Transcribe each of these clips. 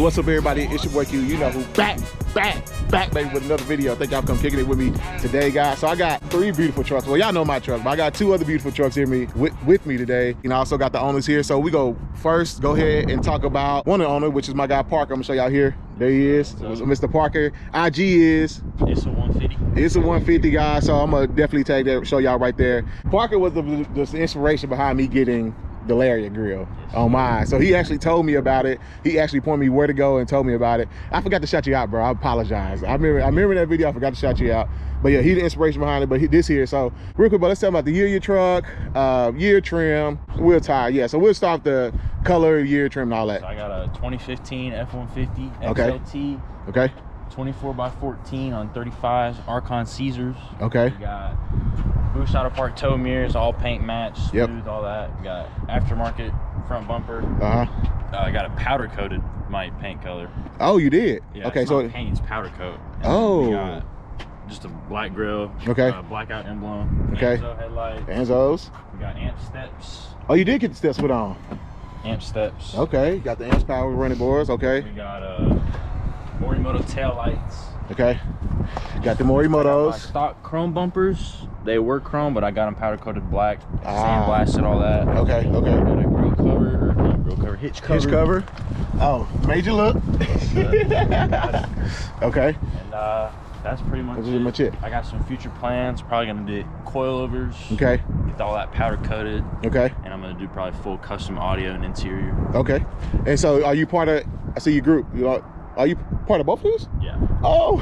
What's up, everybody? It's your boy Q. You know who. Back, baby, with another video. Thank y'all for coming kicking it with me today, guys. So I got 3 beautiful trucks. Well, y'all know my truck, but I got 2 other beautiful trucks here with me today. You know, I also got the owners here. So we go first, go ahead and talk about one of the owner, which is my guy Parker. I'm gonna show y'all here. There he is, Mr. Parker. IG is. It's a 150. It's a 150, guys. So I'm gonna definitely take that, show y'all right there. Parker was the inspiration behind me getting the Lariat grill on mine. So he actually told me about it. He actually pointed me where to go and told me about it. I forgot to shout you out, bro. I apologize. I remember that video. I forgot to shout you out. But yeah, he the inspiration behind it. But this here. So real quick, but let's talk about the year of your truck, year trim, wheel tire. Yeah. So we'll start the color, year trim, and all that. So I got a 2015 F150 Okay. XLT. Okay. 24x14 on 35s Archon Caesars. Okay. We got boost out of park tow mirrors, all paint match, smooth, all that. We got aftermarket front bumper. I got a powder coated my paint color. Oh, you did? Yeah, okay, it's so not paint, it's powder coat. And we got just a black grill. Okay. Blackout emblem. Okay. Enzo headlights. Enzos. We got amp steps. Oh, you did get the steps put on. Amp steps. Okay. Got the amps power running boards. Okay. We got Morimoto tail lights. Okay. Got the Morimotos. Stock chrome bumpers. They were chrome, but I got them powder coated black. Sandblasted, all that. Okay. Okay. Got a grill cover, or not grill cover, hitch cover. Hitch cover. Oh, major look. Okay. And that's pretty much it. I got some future plans. Probably gonna do coilovers. Okay. Get all that powder coated. Okay. And I'm gonna do probably full custom audio and interior. Okay. And so, are you part of? I see your group. Are you part of both of these? Yeah. Oh.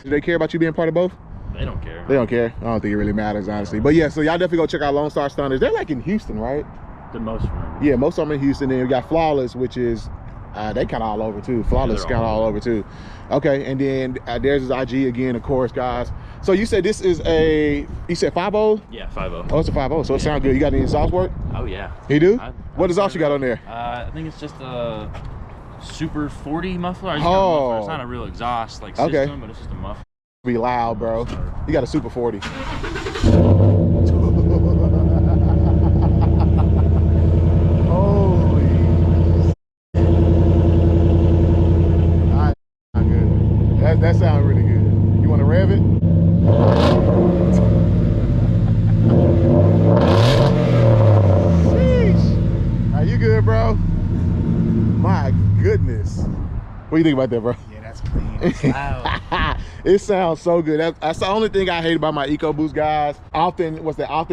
Do they care about you being part of both? They don't care. They don't care. I don't think it really matters, honestly. But yeah, so y'all definitely go check out Lone Star Stunners. They're like in Houston, right? The most of them. Yeah, most of them in Houston. And we got Flawless, which is they kind of all over too. Flawless kind of all over too. Okay, and then there's his IG again, of course, guys. So you said this is you said 5.0? Yeah, 5.0. Oh, it's a 5.0, so it sounds good. You got any exhaust work? Oh yeah. You do? What exhaust you got on there? I think it's just a Super 40 muffler. It's not a real exhaust like system, but it's just a muffler. Be loud, bro. You got a Super 40. Holy. Not good. That sounds really good. You want to rev it? Sheesh. Are you good, bro? My goodness. What do you think about that, bro? Yeah, that's clean. It's loud. It sounds so good. That's the only thing I hate about my EcoBoost, guys. Often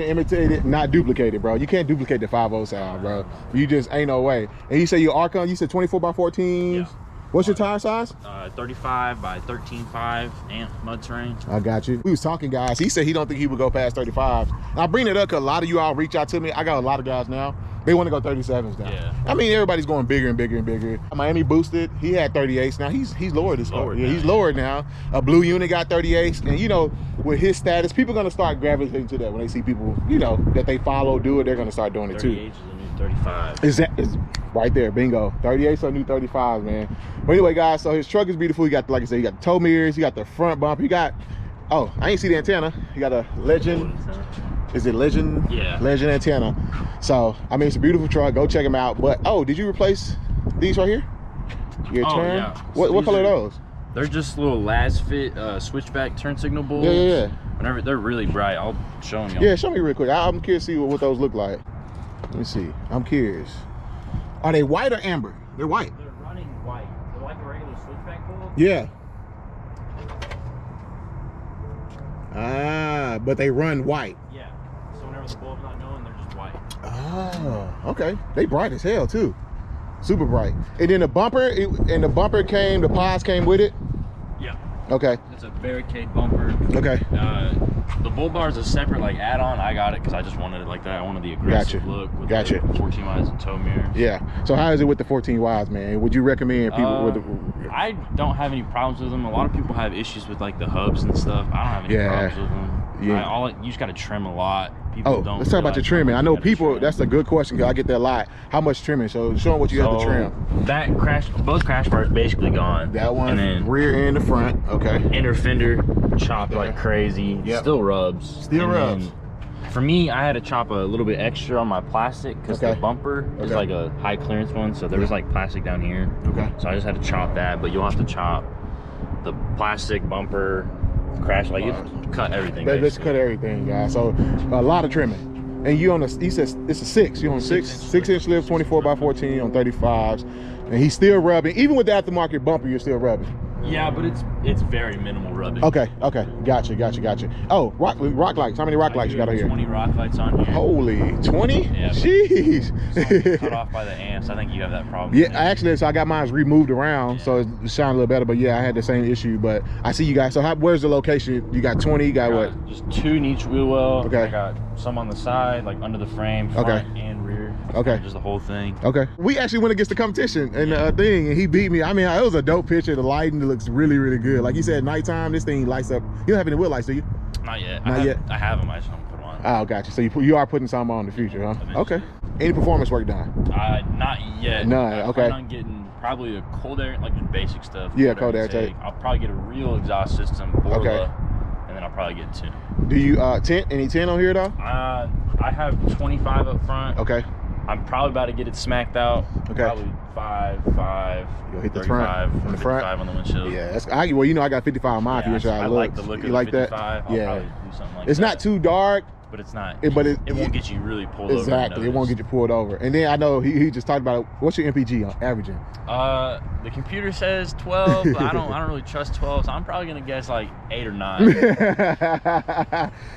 imitated, not duplicated, bro. You can't duplicate the 5.0 sound, bro. You just ain't no way. And you say your Archon, you said 24x14. Yeah. What's your tire size? 35 by 13.5 amp mud terrain. I got you. We was talking, guys. He said he don't think he would go past 35. I bring it up because a lot of you all reach out to me. I got a lot of guys now. They want to go 37s now. Yeah. I mean, everybody's going bigger and bigger and bigger. Miami boosted. He had 38s. Now he's lowered his car. Yeah, he's lowered now. A blue unit got 38s. And you know, with his status, people are going to start gravitating to that when they see people, you know, that they follow, do it. They're going to start doing it too. 38 is the new 35. Is right there, bingo. 38's a new 35, man. But anyway, guys, so his truck is beautiful. You got, like I said, you got the tow mirrors, you got the front bumper, you got, oh, I ain't see the antenna. You got a Legend. Is it Legend? Yeah. Legend antenna. So, I mean, it's a beautiful truck. Go check them out. But, oh, did you replace these right here? Your turn? Yeah. What color are those? They're just little last fit switchback turn signal bulbs. Yeah. Whenever they're really bright, I'll show them. Yeah, show me real quick. I'm curious to see what those look like. Let me see. I'm curious. Are they white or amber? They're white. They're running white. They're like a regular switchback bulb. Yeah. Ah, but they run white. Yeah. So whenever the bulb's not going, they're just white. Oh, okay. They bright as hell too. Super bright. And then the bumper, the pods came with it? Yeah. Okay. It's a barricade bumper. Okay. The bull bar is a separate like add-on. I got it because I just wanted it like that. I wanted the aggressive look with the 14 wides and tow mirrors. Yeah. So how is it with the 14 wides, man? Would you recommend people with the... I don't have any problems with them. A lot of people have issues with like the hubs and stuff. I don't have any problems with them. Yeah. You just got to trim a lot. People don't. Let's talk about your trimming. I know people, that's a good question because I get that a lot. How much trimming? So show them what you have to trim. Both crash bars basically gone. That one, and then rear and the front. Okay. Inner fender chopped like crazy. Yep. Still rubs. Still rubs. For me, I had to chop a little bit extra on my plastic because the bumper is like a high clearance one, so there was like plastic down here. Okay. So I just had to chop that, but you'll have to chop the plastic bumper, crash, like you cut everything. Let's cut everything, guys. So a lot of trimming. And you on a, he says it's a 6. You on 6-inch lift, 24x14 on 35s, and he's still rubbing. Even with the aftermarket bumper, you're still rubbing. Yeah, but it's very minimal rubbing. Okay, gotcha. Oh, rock lights. How many rock lights you got on here? 20 rock lights on here. Holy, 20? Yeah. Jeez. Cut off by the amps. I think you have that problem. Yeah, actually, so I got mine removed around, so it shine a little better. But yeah, I had the same issue. But I see you guys. So where's the location? You got 20. You got what? Just 2 in each wheel well. Okay. I got some on the side, like under the frame, front and rear. Okay. Just the whole thing. Okay. We actually went against the competition and thing, and he beat me. I mean, it was a dope picture. The lighting looks really, really good. Like you said, nighttime, this thing lights up. You don't have any wheel lights, do you? Not yet. Not yet. I have them. I just don't put them on. Oh, gotcha. So you are putting some on in the future, huh? Eventually. Okay. Any performance work done? Not yet. None. I Okay. plan on getting probably a cold air, like just basic stuff. Yeah, cold air take. I'll probably get a real exhaust system, Borla, and then I'll probably get 2. Do you tint? Any tint on here though? I have 25 up front. Okay. I'm probably about to get it smacked out. Okay. Probably 5. You'll hit the 35, front. On the front. 55 on the windshield. Yeah. Well, you know I got 55 on mine. Yeah, I like the look of you the like 55. that? I'll Yeah. probably do something like it's that. not too dark. But it's not. It won't get you really pulled over. Exactly. It won't get you pulled over. And then I know he just talked about what's your MPG on averaging? The computer says 12, but I don't really trust 12, so I'm probably gonna guess like 8 or 9.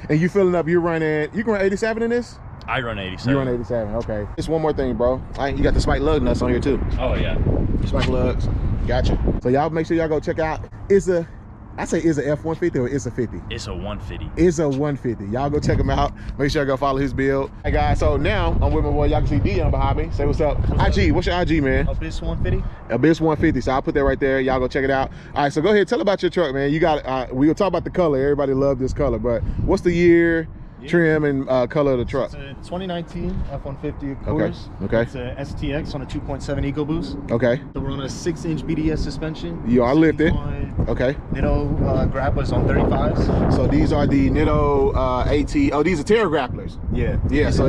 And you filling up? You can run 87 in this? I run 87. You run 87. Okay. Just one more thing, bro. You got the spike lug nuts on here too. Oh yeah. Spike lugs. Gotcha. So y'all make sure y'all go check out. I say is a F150 or is a 50? It's a 150. It's a 150. Y'all go check him out. Make sure y'all go follow his build. Hey guys, so now I'm with my boy. Y'all can see Dion behind me. Say what's up. IG, what's your IG, man? Abyss 150. Abyss 150. So I'll put that right there. Y'all go check it out. All right, so go ahead, tell about your truck, man. You got we will talk about the color. Everybody love this color, but what's the year, trim, and color of the truck? It's a 2019 F150, of course. Okay. It's a STX on a 2.7 EcoBoost. Okay. So we're on a 6-inch BDS suspension. You are lifted. Okay. Nitto grapplers on 35s. So these are the Nitto AT. Oh, these are Terra grapplers. Yeah. Yeah. So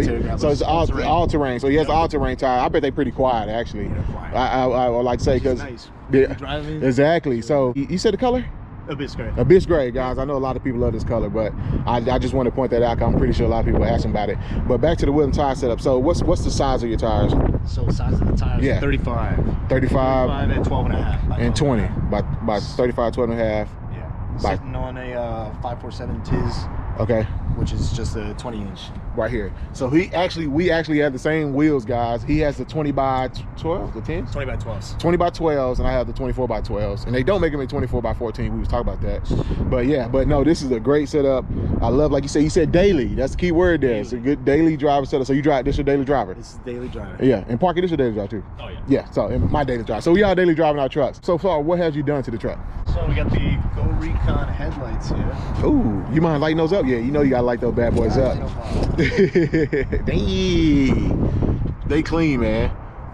it's all terrain. So he has all terrain tire. I bet they pretty quiet actually. Yeah, quiet. I would like to say because nice. driving. Exactly. So you said the color? Abyss gray. Abyss gray, guys. I know a lot of people love this color, but I just want to point that out. I'm pretty sure a lot of people are asking about it. But back to the wheel and tire setup. So what's the size of your tires? So size of the tires, 35. 35 and 12 and a half. And 20. By 35, 12 and a half. Yeah. Sitting on a 547 Tiz. Okay. Which is just a 20-inch. Right here. So we actually have the same wheels, guys. He has the 20 by 12, the 10s? 20 by 12s. 20 by 12s, and I have the 24 by 12s. And they don't make them in 24 by 14. We was talking about that. But yeah, no, this is a great setup. I love, like you said daily. That's the key word there. Daily. It's a good daily driver setup. So you drive, this your daily driver? This is daily driver. Yeah, and Parker, this your daily driver too? Oh yeah. Yeah, so my daily driver. So we all daily driving our trucks. So far, what have you done to the truck? So we got the Go Recon headlights here. Ooh, you mind lighting those up? Yeah, you know you gotta light those bad boys up. Dang, they clean, man.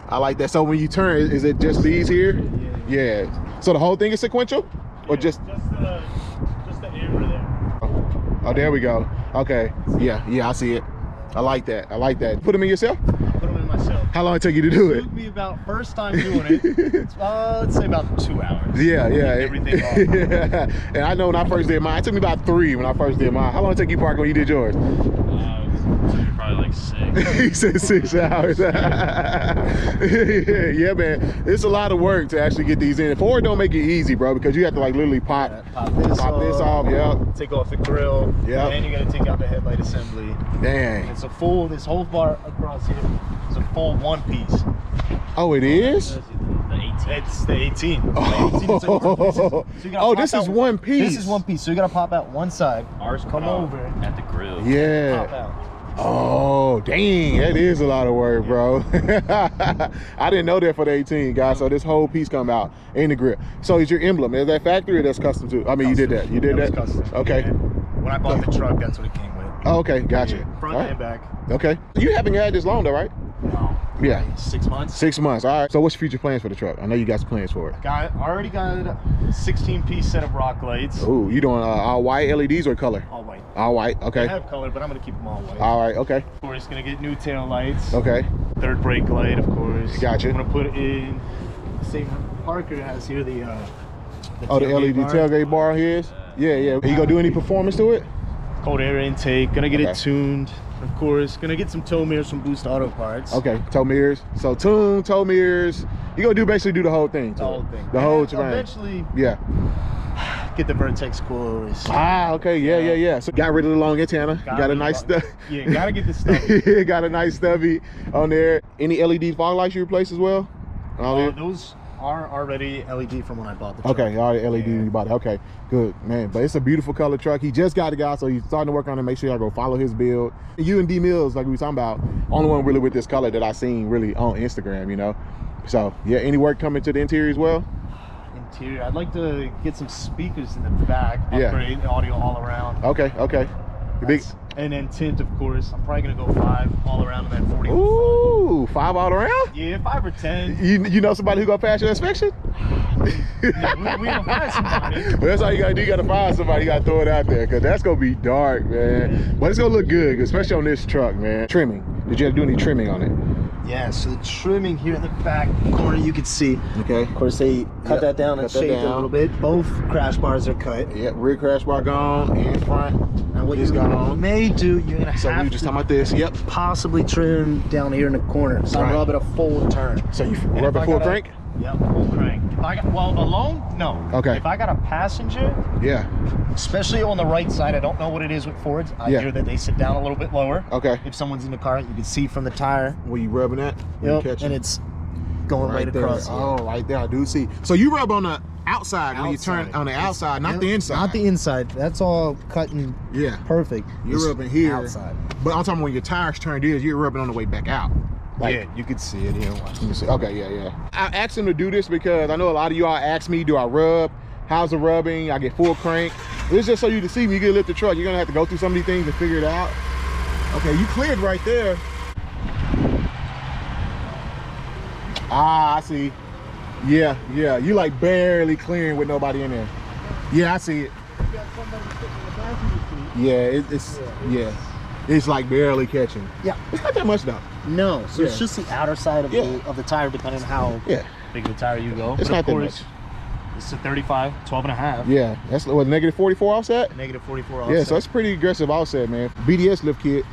I like that. So when you turn, is it just these here? Yeah. So the whole thing is sequential, or just the amber there? Oh, there we go. Okay. Yeah, I see it. I like that. Put them in yourself? Put them in myself. How long it take you to do it? It took me about, first time doing it, let's say about 2 hours. Yeah. Everything off. Yeah. And I know when I first did mine, it took me about 3 when I first did mine. How long did it take you, Parker, when you did yours? Probably like 6. He said 6 hours. Yeah, man. It's a lot of work to actually get these in. Ford don't make it easy, bro, because you have to like literally pop this off. Yep. Take off the grill. Yeah. And you got to take out the headlight assembly. Dang. And it's this whole bar across here is a full one piece. Oh, it is? The 18. It's the 18. Oh, this is one piece. This is one piece. So you got to pop out one side. Ours come over at the grill. Pop Yeah. out. Oh, dang. That is a lot of work, bro. I didn't know that for the 18, guys. So this whole piece come out in the grill. So is your emblem, is that factory or that's custom too? I mean, you did that. You did that? Was custom. Okay. Yeah. When I bought the truck, that's what it came with. Oh, okay. Gotcha. Yeah. Front and back. Okay. You haven't had this long though, right? No. Yeah. 6 months. 6 months. All right. So what's your future plans for the truck? I know you got some plans for it. Already got a 16-piece set of rock lights. Ooh, you doing all white LEDs or color? All white. All white, okay. They have color, but I'm gonna keep them all white. All right, okay. Of course, gonna get new tail lights. Okay. Third brake light, of course. Gotcha. I'm gonna put in the same Parker has here the LED tailgate bar here. Yeah. You gonna do any performance to it? Cold air intake. Gonna get it tuned. Of course, gonna get some tow mirrors from Boost Auto Parts. Okay, tow mirrors. So tune, tow mirrors. You gonna basically do the whole thing. The whole thing. The whole terrain. Eventually, yeah. Get the Vertex coils. Ah, okay, yeah. So got rid of the long antenna. Got a nice stuff. Yeah, gotta get the stubby. Got a nice stubby on there. Any LED fog lights you replace as well? Those are already LED from when I bought the truck. Okay, already LED you bought it. Okay, good, man. But it's a beautiful color truck. He just got the guy, so he's starting to work on it. Make sure y'all go follow his build. You and D Mills, like we were talking about, only one really with this color that I seen really on Instagram, you know. So yeah, any work coming to the interior as well? Interior, I'd like to get some speakers in the back, upgrade the audio all around. Okay. Big. And then tint, of course. I'm probably gonna go 5 all around in that 40. Ooh, 5 all around? Yeah, 5 or 10. You know somebody who gonna pass your inspection? Yeah, we gonna find somebody. Well, that's all you gotta do. You gotta find somebody. You gotta throw it out there, cause that's gonna be dark, man. But it's gonna look good, especially on this truck, man. Trimming. Did you have to do any trimming on it? Yeah, so the trimming here in the back corner you can see. Okay. Of course, they cut that down and shaped it a little bit. Both crash bars are cut. Yep, rear crash bar gone, and front. And what is you gone. may do, you're gonna So have we just to talking about this. Yep. possibly trim down here in the corner. So rub it a full turn. So you rub it full crank? Yep, full crank. If I got, well, alone, no. Okay. If I got a passenger, Yeah. especially on the right side, I don't know what it is with Fords. I hear that they sit down a little bit lower. Okay. If someone's in the car, you can see from the tire. Where you rubbing that? Yep, and it's going right across. Oh, right there, I do see. So you rub on the outside when you turn on the outside, not the inside. Not the inside. That's all cutting. Yeah. Perfect. You're rubbing here. Outside. But I'm talking when your tires turned in, you're rubbing on the way back out. Like, yeah, you can see it here. You can see. Okay, yeah. I asked him to do this because I know a lot of y'all ask me, do I rub? How's the rubbing? I get full crank. It's just so you can see when you get lift the truck. You're gonna have to go through some of these things to figure it out. Okay, you cleared right there. Ah, I see. Yeah. You like barely clearing with nobody in there. Yeah, I see it. Yeah, it's like barely catching. Yeah. It's not that much though. No, so it's just the outer side of the tire, depending on how big the tire you go. It's not that much. It's a 35, 12 and a half. Yeah, that's what, negative 44 offset? Negative 44 offset. Yeah, so it's pretty aggressive offset, man. BDS lift kit,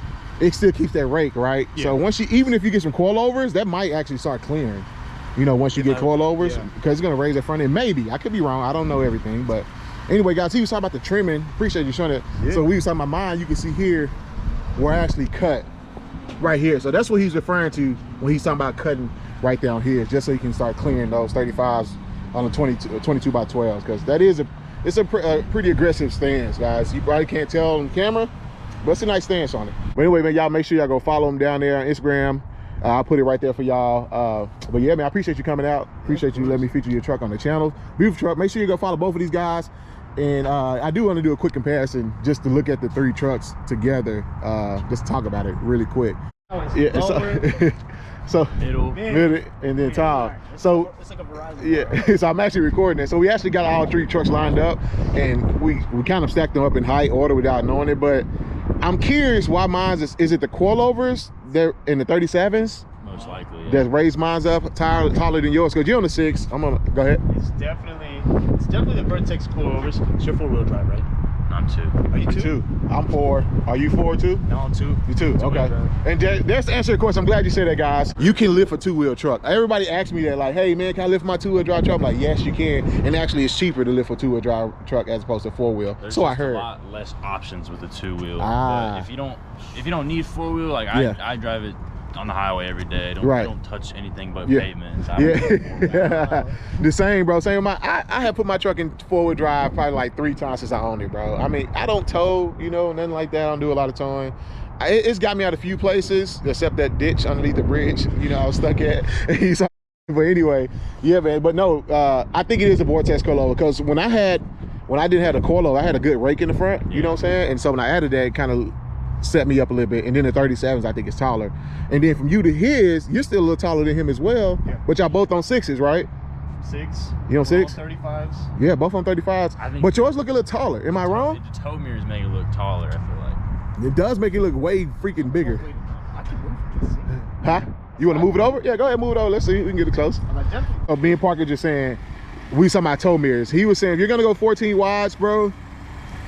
it still keeps that rake, right? Yeah. So once even if you get some coilovers, that might actually start clearing. You know, once you get coilovers, because it's gonna raise the front end. Maybe, I could be wrong, I don't know everything, but anyway, guys, he was talking about the trimming. Appreciate you showing it. Yeah. So we was talking about mine, you can see here, where I actually cut right here. So that's what he's referring to when he's talking about cutting right down here, just so you can start clearing those 35s on the 22 by 12s, because that is it's a pretty aggressive stance, guys. You probably can't tell on camera, but it's a nice stance on it. But anyway, man, y'all make sure y'all go follow him down there on Instagram. I'll put it right there for y'all. But yeah, man, I appreciate you coming out. Appreciate you letting me feature your truck on the channel. Beautiful truck. Make sure you go follow both of these guys. And I do want to do a quick comparison just to look at the 3 trucks together, just to talk about it really quick. So middle, and then top. So it's like a Verizon. Yeah, so I'm actually recording it. So we actually got all 3 trucks lined up, and we kind of stacked them up in height order without knowing it. But I'm curious why mine's is it the coilovers there in the 37s? Most likely. Yeah. That raised mine's up taller than yours, because you're on the 6. I'm gonna go ahead. It's definitely the Vertex coilovers. It's your 4-wheel drive, right? I'm 2. Are you 2? I'm 4. Are you 4 too? No, I'm 2. You 2, okay. And that's the answer to the question. I'm glad you said that, guys. You can lift a 2-wheel truck. Everybody asks me that, like, hey man, can I lift my 2-wheel drive truck? I'm like, yes, you can. And actually, it's cheaper to lift a 2-wheel drive truck as opposed to 4-wheel. So I heard. There's a lot less options with the 2-wheel. If you don't need 4-wheel, like I drive it on the highway every day. Don't touch anything but pavement. The same, bro. Same with my. I have put my truck in 4-wheel drive probably like 3 times since I owned it, bro. I mean, I don't tow, you know, nothing like that. I don't do a lot of towing. It's got me out a few places, except that ditch underneath the bridge, you know, I was stuck at. But anyway, yeah, man. But no, I think it is a Vortex coilover, because when I didn't have a coilover, I had a good rake in the front. You know what I'm saying? And so when I added that, it kind of set me up a little bit. And then the 37s, I think it's taller. And then from you to his, you're still a little taller than him as well. Yeah. But y'all both on 6s, right? 6. You on 6? 35s. Yeah, both on 35s. But yours look a little taller. Am I wrong? The toe mirrors make it look taller, I feel like. It does make it look way freaking bigger. I can move this. Huh? You want to move it over? Yeah, go ahead, move it over. Let's see. We can get it close. Me and Parker just saying, we talking about toe mirrors. He was saying, if you're going to go 14 wides, bro,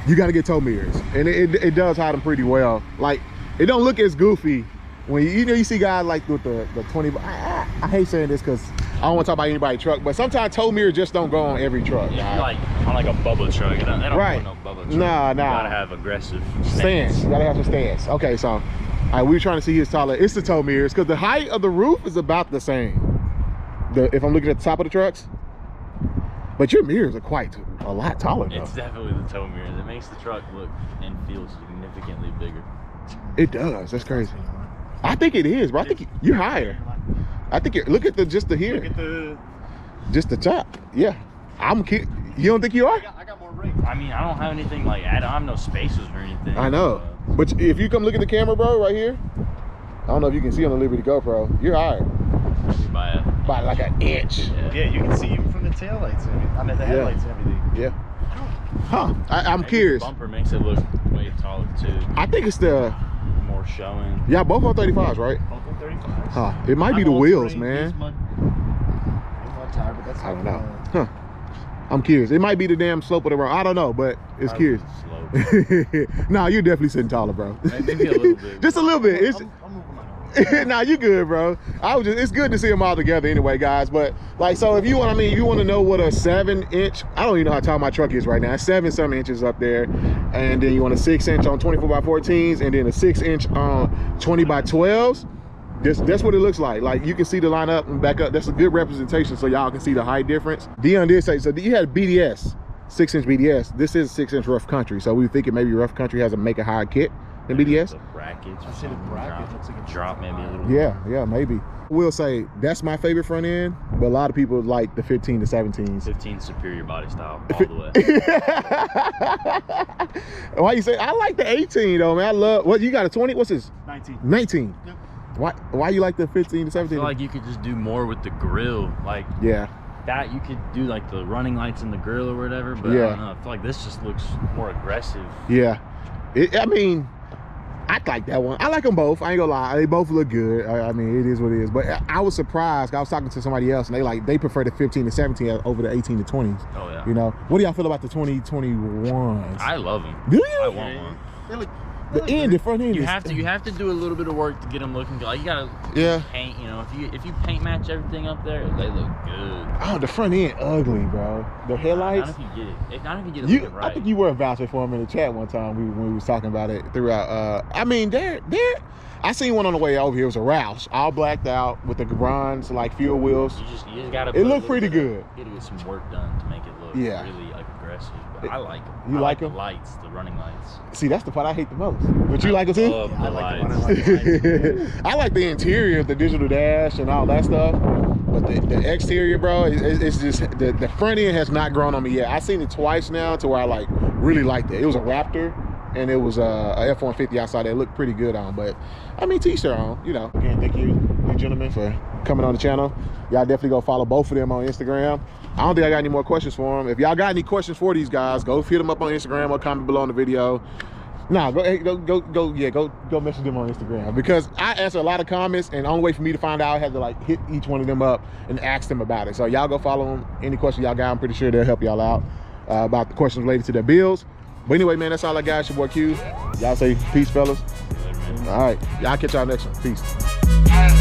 you got to get toe mirrors. And it does hide them pretty well. Like, it don't look as goofy when you see guys like with the 20. I hate saying this because I don't want to talk about anybody's truck, but sometimes toe mirrors just don't go on every truck. Yeah, like on like a bubble truck. They don't right. want no bubble truck. Nah. You gotta have aggressive stance. You gotta have some stance. Okay, so all right, we were trying to see his taller. It's the toe mirrors because the height of the roof is about the same. If I'm looking at the top of the trucks, but your mirrors are quite a lot taller though. It's definitely the toe mirrors. It makes the truck look and feel significantly bigger. It does. That's crazy. I think it is, bro. I think you're higher. I think look at just the here. Look at just the top. Yeah. You don't think you are? I got more ring. I mean, I don't have anything like, I don't have no spaces or anything. I know. But if you come look at the camera, bro, right here, I don't know if you can see on the Liberty GoPro, you're higher. By like an inch. Yeah, you can see even from the taillights. I mean, the headlights and everything. Yeah. Huh. I'm curious. The bumper makes it look way taller too. I think it's the more showing. Yeah, both on 35s, right? Both on 35s. Huh. It might be the wheels, man. Tire, but that's I don't know. Huh. I'm curious. It might be the damn slope of the road. I don't know, but it's curious. Nah, you're definitely sitting taller, bro. Maybe a little bit. Just a little bit. It's I'm moving my nose. nah, you good, bro. It's good to see them all together anyway, guys. But like, so if you want, you want to know what a 7-inch, I don't even know how tall my truck is right now. It's 7-some inches up there. And then you want a 6-inch on 24x14s and then a 6-inch on 20x12s. That's what it looks like. Like, you can see the lineup and back up. That's a good representation so y'all can see the height difference. Dion did say, so you had BDS, 6-inch BDS. This is 6-inch rough country. So we thinking maybe rough country has a make a higher kit than BDS. The brackets. I see the bracket. Looks like a drop maybe a little. Yeah, maybe. We'll say that's my favorite front end, but a lot of people like the 15 to 17s. 15 superior body style all the way. Why you say? I like the 18 though, man. I love, what, you got a 20? What's this? 19. 19. Yep. Why you like the 15 to 17? I feel like you could just do more with the grill. Like, yeah, that you could do like the running lights in the grill or whatever, but yeah. I don't know. I feel like this just looks more aggressive. Yeah. I mean, I like that one. I like them both. I ain't gonna lie. They both look good. I mean, it is what it is. But I was surprised. I was talking to somebody else, and they prefer the 15 to 17 over the 18 to 20s. Oh, yeah. You know? What do y'all feel about the 2021s? I love them. Do you? I want one. They look, the front end. You have to do a little bit of work to get them looking good. Like, you gotta paint. You know, if you paint match everything up there, they look good. Oh, the front end ugly, bro. The headlights. Not if you get it. Not if you get it looking right. I think you were a voucher for them in the chat one time when we was talking about it throughout. I mean, they're. I seen one on the way over here. It was a Roush, all blacked out with the bronze like fuel wheels. You just gotta. It looked pretty good. You gotta get some work done to make it look really like aggressive. But I like them. You like them? The lights, the running lights. See, that's the part I hate the most. But you like them too? Love the lights. I like the interior, the digital dash and all that stuff. But the exterior, bro, it's just the front end has not grown on me yet. I've seen it twice now to where I like really liked it. It was a Raptor and it was a F150 outside that looked pretty good on. But I mean, t-shirt on, you know. Again, thank you gentlemen for coming on the channel. Y'all definitely go follow both of them on Instagram. I don't think I got any more questions for them. If y'all got any questions for these guys, go hit them up on Instagram or comment below in the video. Nah, go message them on Instagram, because I answer a lot of comments, and the only way for me to find out, I had to like hit each one of them up and ask them about it. So y'all go follow them. Any questions y'all got, I'm pretty sure they'll help y'all out about the questions related to their builds. But anyway, man, that's all I got. It's your boy Q. Y'all say peace, fellas. All right, y'all catch y'all next one. Peace.